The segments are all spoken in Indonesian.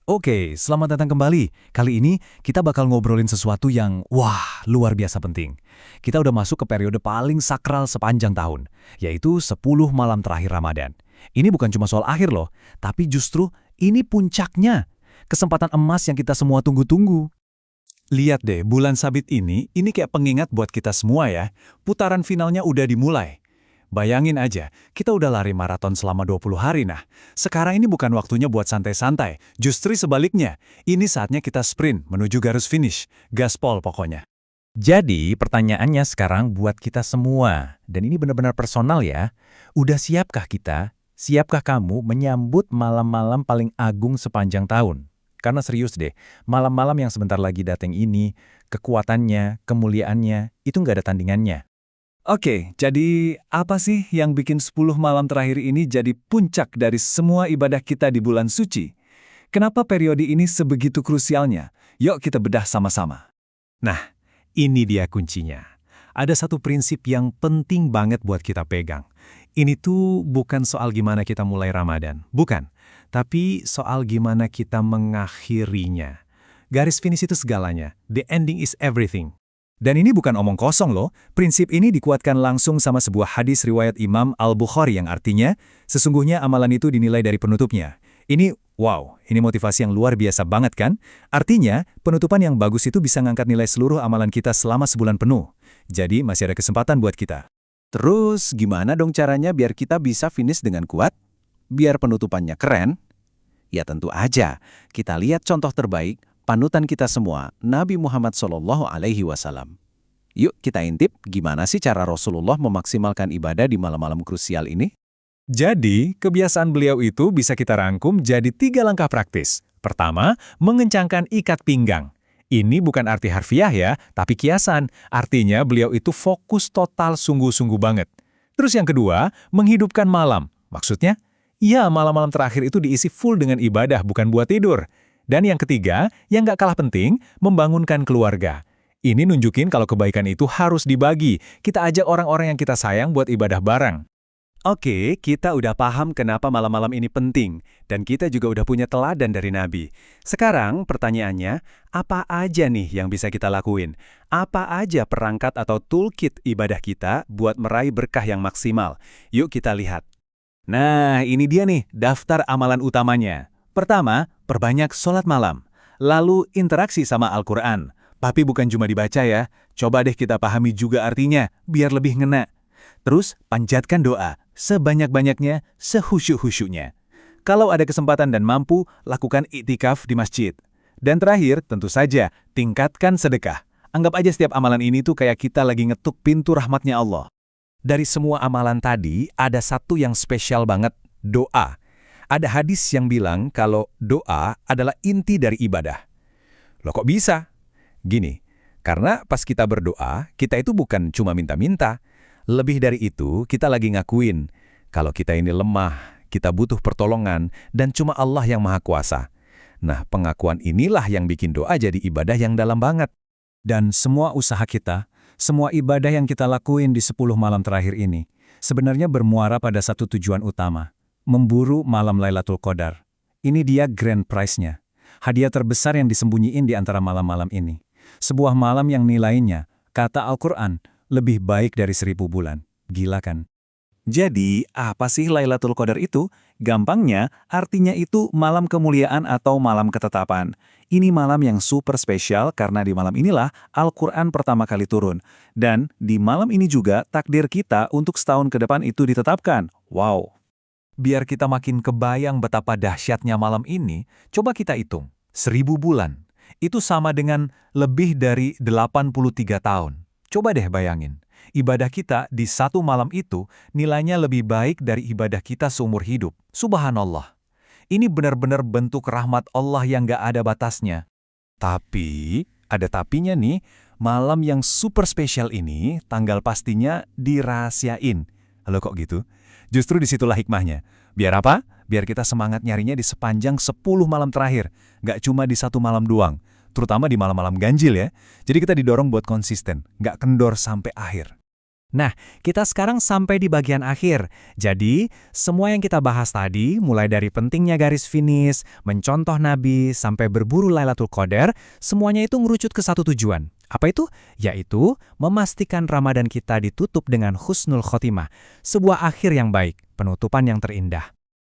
Oke, selamat datang kembali. Kali ini kita bakal ngobrolin sesuatu yang, wah, luar biasa penting. Kita udah masuk ke periode paling sakral sepanjang tahun, yaitu 10 malam terakhir Ramadan. Ini bukan cuma soal akhir loh, tapi justru ini puncaknya. Kesempatan emas yang kita semua tunggu-tunggu. Lihat deh, bulan sabit ini kayak pengingat buat kita semua ya. Putaran finalnya udah dimulai. Bayangin aja, kita udah lari maraton selama 20 hari nah. Sekarang ini bukan waktunya buat santai-santai, justru sebaliknya. Ini saatnya kita sprint menuju garis finish. Gaspol pokoknya. Jadi, pertanyaannya sekarang buat kita semua, dan ini benar-benar personal ya. Udah siapkah kita? Siapkah kamu menyambut malam-malam paling agung sepanjang tahun? Karena serius deh, malam-malam yang sebentar lagi datang ini, kekuatannya, kemuliaannya, itu nggak ada tandingannya. Oke, jadi apa sih yang bikin 10 malam terakhir ini jadi puncak dari semua ibadah kita di bulan suci? Kenapa periode ini sebegitu krusialnya? Yuk kita bedah sama-sama. Nah, ini dia kuncinya. Ada satu prinsip yang penting banget buat kita pegang. Ini tuh bukan soal gimana kita mulai Ramadan, bukan. Tapi soal gimana kita mengakhirinya. Garis finish itu segalanya. The ending is everything. Dan ini bukan omong kosong loh, prinsip ini dikuatkan langsung sama sebuah hadis riwayat Imam Al-Bukhari yang artinya, sesungguhnya amalan itu dinilai dari penutupnya. Ini, wow, ini motivasi yang luar biasa banget kan? Artinya, penutupan yang bagus itu bisa ngangkat nilai seluruh amalan kita selama sebulan penuh. Jadi, masih ada kesempatan buat kita. Terus gimana dong caranya biar kita bisa finish dengan kuat? Biar penutupannya keren? Ya tentu aja, kita lihat contoh terbaik, panutan kita semua, Nabi Muhammad SAW. Yuk kita intip gimana sih cara Rasulullah memaksimalkan ibadah di malam-malam krusial ini? Jadi, kebiasaan beliau itu bisa kita rangkum jadi 3 langkah praktis. Pertama, mengencangkan ikat pinggang. Ini bukan arti harfiah ya, tapi kiasan. Artinya beliau itu fokus total sungguh-sungguh banget. Terus yang kedua, menghidupkan malam. Maksudnya, ya malam-malam terakhir itu diisi full dengan ibadah, bukan buat tidur. Dan yang ketiga, yang nggak kalah penting, membangunkan keluarga. Ini nunjukin kalau kebaikan itu harus dibagi. Kita ajak orang-orang yang kita sayang buat ibadah bareng. Oke, kita udah paham kenapa malam-malam ini penting, dan kita juga udah punya teladan dari Nabi. Sekarang pertanyaannya, apa aja nih yang bisa kita lakuin? Apa aja perangkat atau toolkit ibadah kita buat meraih berkah yang maksimal? Yuk kita lihat. Nah, ini dia nih daftar amalan utamanya. Pertama, perbanyak sholat malam. Lalu interaksi sama Al-Quran. Tapi bukan cuma dibaca ya, coba deh kita pahami juga artinya, biar lebih ngena. Terus, panjatkan doa, sebanyak-banyaknya, sehusyuk-husyuknya. Kalau ada kesempatan dan mampu, lakukan iktikaf di masjid. Dan terakhir, tentu saja, tingkatkan sedekah. Anggap aja setiap amalan ini tuh kayak kita lagi ngetuk pintu rahmatnya Allah. Dari semua amalan tadi, ada satu yang spesial banget, doa. Ada hadis yang bilang kalau doa adalah inti dari ibadah. Loh kok bisa? Gini, karena pas kita berdoa, kita itu bukan cuma minta-minta. Lebih dari itu, kita lagi ngakuin kalau kita ini lemah, kita butuh pertolongan, dan cuma Allah yang Maha Kuasa. Nah, pengakuan inilah yang bikin doa jadi ibadah yang dalam banget. Dan semua usaha kita, semua ibadah yang kita lakuin di 10 malam terakhir ini, sebenarnya bermuara pada satu tujuan utama. Memburu malam Lailatul Qadar. Ini dia grand prize-nya. Hadiah terbesar yang disembunyiin di antara malam-malam ini. Sebuah malam yang nilainya, kata Al-Quran, lebih baik dari 1000 bulan. Gila kan? Jadi, apa sih Lailatul Qadar itu? Gampangnya, artinya itu malam kemuliaan atau malam ketetapan. Ini malam yang super spesial karena di malam inilah Al-Quran pertama kali turun. Dan di malam ini juga takdir kita untuk setahun ke depan itu ditetapkan. Wow! Biar kita makin kebayang betapa dahsyatnya malam ini, coba kita hitung. 1000 bulan. Itu sama dengan lebih dari 83 tahun. Coba deh bayangin. Ibadah kita di satu malam itu nilainya lebih baik dari ibadah kita seumur hidup. Subhanallah. Ini benar-benar bentuk rahmat Allah yang gak ada batasnya. Tapi, ada tapinya nih, malam yang super spesial ini, tanggal pastinya dirahasiain. Halo kok gitu? Justru disitulah hikmahnya. Biar apa? Biar kita semangat nyarinya di sepanjang 10 malam terakhir. Gak cuma di satu malam doang. Terutama di malam-malam ganjil ya. Jadi kita didorong buat konsisten, gak kendor sampai akhir. Nah, kita sekarang sampai di bagian akhir. Jadi, semua yang kita bahas tadi, mulai dari pentingnya garis finish, mencontoh Nabi, sampai berburu Lailatul Qadar, semuanya itu ngerucut ke satu tujuan. Apa itu? Yaitu memastikan Ramadan kita ditutup dengan husnul khotimah, sebuah akhir yang baik, penutupan yang terindah.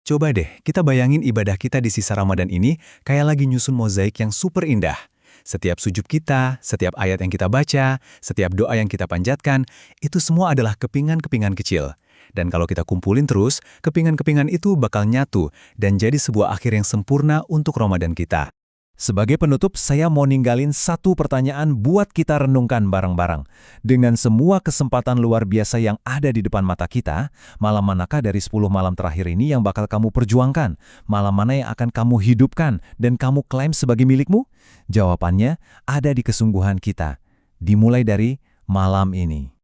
Coba deh, kita bayangin ibadah kita di sisa Ramadan ini kayak lagi nyusun mozaik yang super indah. Setiap sujud kita, setiap ayat yang kita baca, setiap doa yang kita panjatkan, itu semua adalah kepingan-kepingan kecil. Dan kalau kita kumpulin terus, kepingan-kepingan itu bakal nyatu dan jadi sebuah akhir yang sempurna untuk Ramadan kita. Sebagai penutup, saya mau ninggalin satu pertanyaan buat kita renungkan bareng-bareng. Dengan semua kesempatan luar biasa yang ada di depan mata kita, malam manakah dari 10 malam terakhir ini yang bakal kamu perjuangkan? Malam mana yang akan kamu hidupkan dan kamu klaim sebagai milikmu? Jawabannya ada di kesungguhan kita. Dimulai dari malam ini.